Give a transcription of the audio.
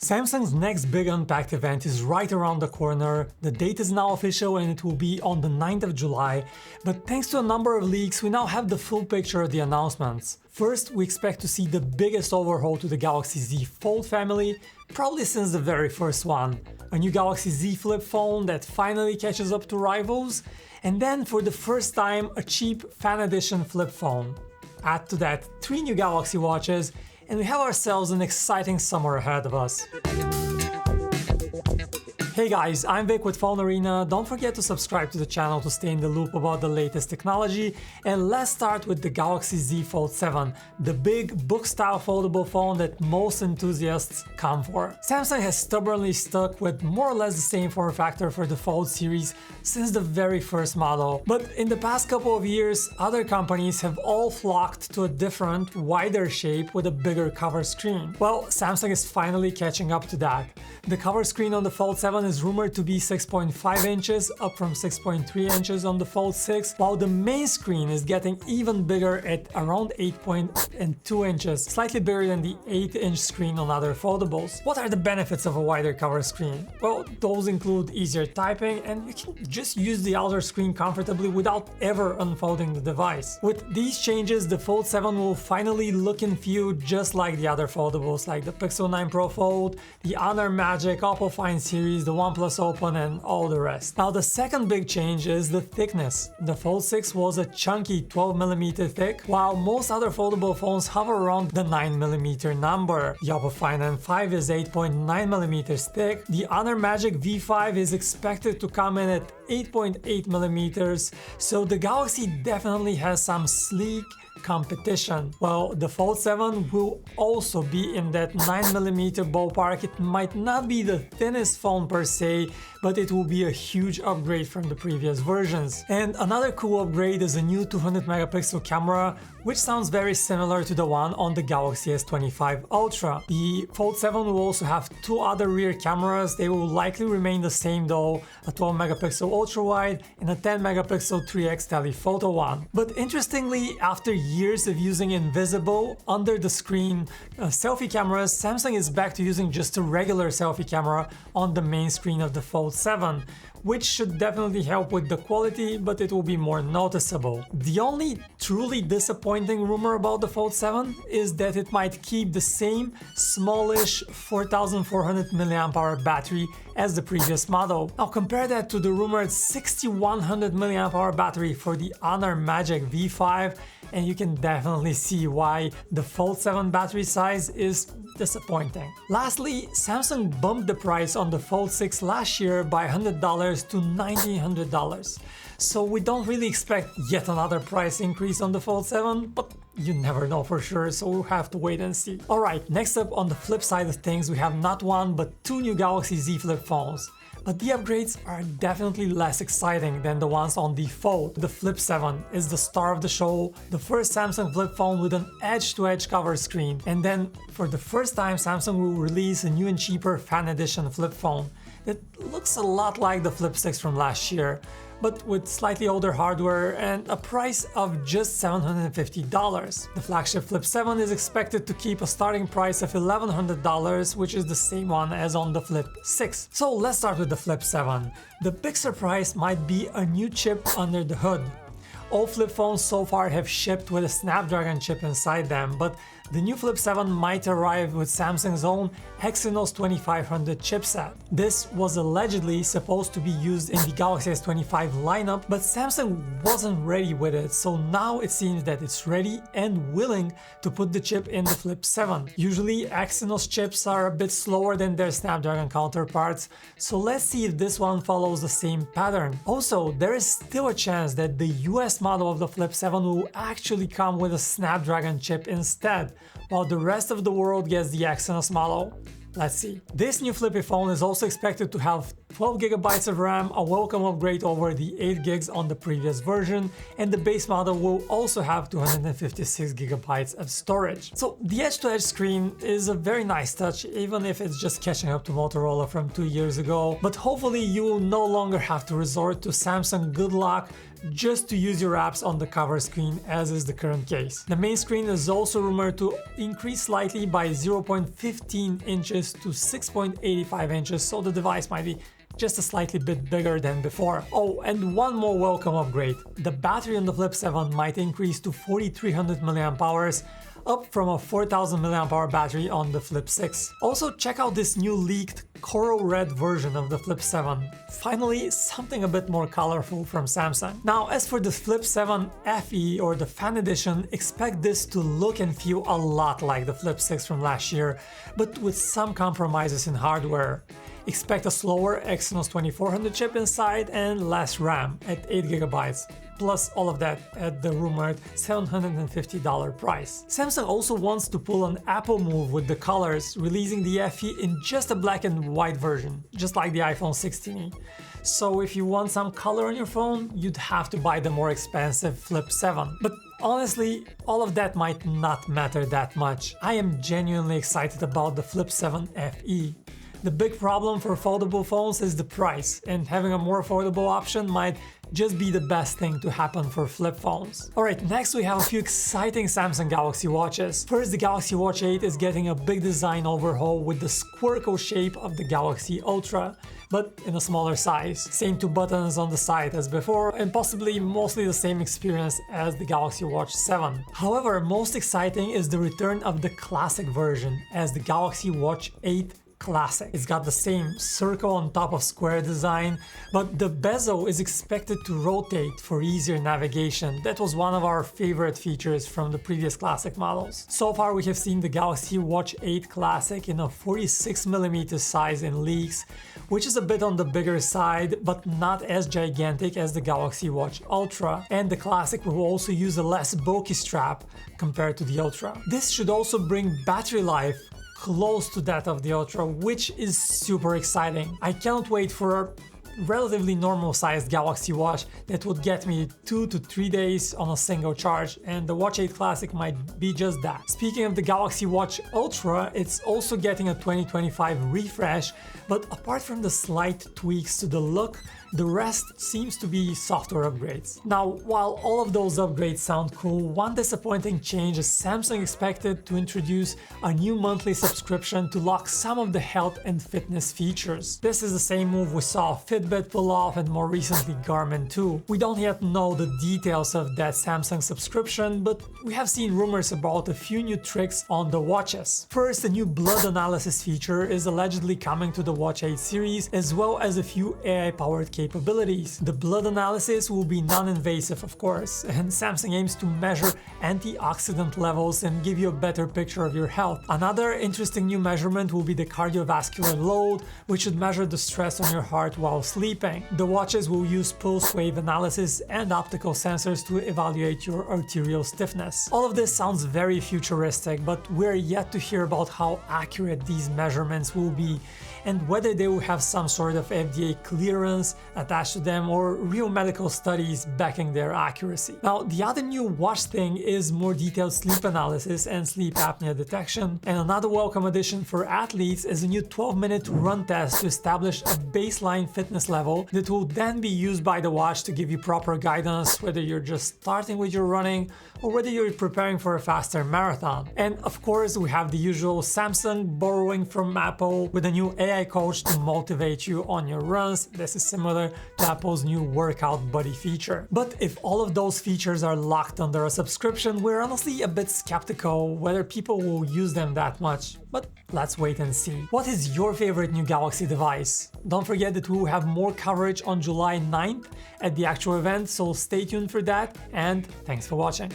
Samsung's next big Unpacked event is right around the corner. The date is now official and it will be on the 9th of July, but thanks to a number of leaks, we now have the full picture of the announcements. First, we expect to see the biggest overhaul to the Galaxy Z Fold family, probably since the very first one. A new Galaxy Z Flip phone that finally catches up to rivals, and then for the first time a cheap fan edition flip phone. Add to that 3 new Galaxy Watches, and we have ourselves an exciting summer ahead of us. Hey guys, I'm Vic with PhoneArena. Don't forget to subscribe to the channel to stay in the loop about the latest technology, and let's start with the Galaxy Z Fold 7, the big book-style foldable phone that most enthusiasts come for. Samsung has stubbornly stuck with more or less the same form factor for the Fold series since the very first model, but in the past couple of years, other companies have all flocked to a different, wider shape with a bigger cover screen. Well, Samsung is finally catching up to that. The cover screen on the Fold 7 is rumored to be 6.5 inches, up from 6.3 inches on the Fold 6, while the main screen is getting even bigger at around 8.2 inches, slightly bigger than the 8-inch screen on other foldables. What are the benefits of a wider cover screen? Well, those include easier typing, and you can just use the outer screen comfortably without ever unfolding the device. With these changes, the Fold 7 will finally look and feel just like the other foldables, like the Pixel 9 Pro Fold, the Honor Magic, Oppo Find series, the OnePlus Open, and all the rest. Now, the second big change is the thickness. The Fold 6 was a chunky 12mm thick, while most other foldable phones hover around the 9mm number. The Oppo Find N5 is 8.9mm thick. The Honor Magic V5 is expected to come in at 8.8mm, so the Galaxy definitely has some sleek competition. Well, the Fold 7 will also be in that 9mm ballpark. It might not be the thinnest phone per se, but it will be a huge upgrade from the previous versions. And another cool upgrade is a new 200 megapixel camera, which sounds very similar to the one on the Galaxy S25 Ultra. The Fold 7 will also have 2 other rear cameras. They will likely remain the same though, a 12 megapixel ultra wide and a 10 megapixel 3x telephoto one. But interestingly, after years of using invisible, under the screen selfie cameras, Samsung is back to using just a regular selfie camera on the main screen of the Fold 7, which should definitely help with the quality, but it will be more noticeable. The only truly disappointing rumor about the Fold 7 is that it might keep the same smallish 4400 mAh battery as the previous model. Now compare that to the rumored 6100 mAh battery for the Honor Magic V5, and you can definitely see why the Fold 7 battery size is disappointing. Lastly, Samsung bumped the price on the Fold 6 last year by $100 to $1,900. So we don't really expect yet another price increase on the Fold 7, but you never know for sure, so we'll have to wait and see. Alright, next up on the flip side of things, we have not one but 2 new Galaxy Z Flip phones. But the upgrades are definitely less exciting than the ones on the Fold. The Flip 7 is the star of the show, the first Samsung flip phone with an edge-to-edge cover screen. And then, for the first time, Samsung will release a new and cheaper fan edition flip phone that looks a lot like the Flip 6 from last year, but with slightly older hardware and a price of just $750. The flagship Flip 7 is expected to keep a starting price of $1,100, which is the same one as on the Flip 6. So let's start with the Flip 7. The big surprise might be a new chip under the hood. All flip phones so far have shipped with a Snapdragon chip inside them, but the new Flip 7 might arrive with Samsung's own Exynos 2500 chipset. This was allegedly supposed to be used in the Galaxy S25 lineup, but Samsung wasn't ready with it, so now it seems that it's ready and willing to put the chip in the Flip 7. Usually Exynos chips are a bit slower than their Snapdragon counterparts, so let's see if this one follows the same pattern. Also, there is still a chance that the US model of the Flip 7 will actually come with a Snapdragon chip instead, while the rest of the world gets the Exynos model. Let's see. This new flippy phone is also expected to have 12GB of RAM, a welcome upgrade over the 8GB on the previous version, and the base model will also have 256GB of storage. So the edge-to-edge screen is a very nice touch, even if it's just catching up to Motorola from 2 years ago, but hopefully you will no longer have to resort to Samsung good luck just to use your apps on the cover screen, as is the current case. The main screen is also rumored to increase slightly by 0.15 inches to 6.85 inches, so the device might be just a slightly bit bigger than before. Oh, and one more welcome upgrade. The battery on the Flip 7 might increase to 4300 mAh, up from a 4000 mAh battery on the Flip 6. Also, check out this new leaked coral red version of the Flip 7. Finally, something a bit more colorful from Samsung. Now, as for the Flip 7 FE or the Fan Edition, expect this to look and feel a lot like the Flip 6 from last year, but with some compromises in hardware. Expect a slower Exynos 2400 chip inside and less RAM at 8GB. Plus all of that at the rumored $750 price. Samsung also wants to pull an Apple move with the colors, releasing the FE in just a black and white version, just like the iPhone 16e. So if you want some color on your phone, you'd have to buy the more expensive Flip 7. But honestly, all of that might not matter that much. I am genuinely excited about the Flip 7 FE. The big problem for foldable phones is the price, and having a more affordable option might just be the best thing to happen for flip phones. Alright, next we have a few exciting Samsung Galaxy Watches. First, the Galaxy Watch 8 is getting a big design overhaul with the squircle shape of the Galaxy Ultra, but in a smaller size. Same two buttons on the side as before, and possibly mostly the same experience as the Galaxy Watch 7. However, most exciting is the return of the classic version as the Galaxy Watch 8 Classic. It's got the same circle on top of square design, but the bezel is expected to rotate for easier navigation. That was one of our favorite features from the previous Classic models. So far we have seen the Galaxy Watch 8 Classic in a 46mm size in leaks, which is a bit on the bigger side, but not as gigantic as the Galaxy Watch Ultra. And the Classic will also use a less bulky strap compared to the Ultra. This should also bring battery life close to that of the Ultra, which is super exciting. I can't wait for a relatively normal sized Galaxy Watch that would get me 2 to 3 days on a single charge, and the Watch 8 Classic might be just that. Speaking of the Galaxy Watch Ultra, it's also getting a 2025 refresh, but apart from the slight tweaks to the look, the rest seems to be software upgrades. Now, while all of those upgrades sound cool, one disappointing change is Samsung expected to introduce a new monthly subscription to lock some of the health and fitness features. This is the same move we saw Fitbit pull off and more recently Garmin too. We don't yet know the details of that Samsung subscription, but we have seen rumors about a few new tricks on the watches. First, a new blood analysis feature is allegedly coming to the Watch 8 series, as well as a few AI-powered capabilities. The blood analysis will be non-invasive, of course, and Samsung aims to measure antioxidant levels and give you a better picture of your health. Another interesting new measurement will be the cardiovascular load, which should measure the stress on your heart while sleeping. The watches will use pulse wave analysis and optical sensors to evaluate your arterial stiffness. All of this sounds very futuristic, but we're yet to hear about how accurate these measurements will be and whether they will have some sort of FDA clearance attached to them or real medical studies backing their accuracy. Now, the other new watch thing is more detailed sleep analysis and sleep apnea detection, and another welcome addition for athletes is a new 12-minute run test to establish a baseline fitness level that will then be used by the watch to give you proper guidance whether you're just starting with your running or whether you're preparing for a faster marathon. And of course, we have the usual Samsung borrowing from Apple with a new AI coach to motivate you on your runs. This is similar to Apple's new workout buddy feature. But if all of those features are locked under a subscription, we're honestly a bit skeptical whether people will use them that much. But let's wait and see. What is your favorite new Galaxy device? Don't forget that we will have more coverage on July 9th at the actual event, so stay tuned for that, and thanks for watching.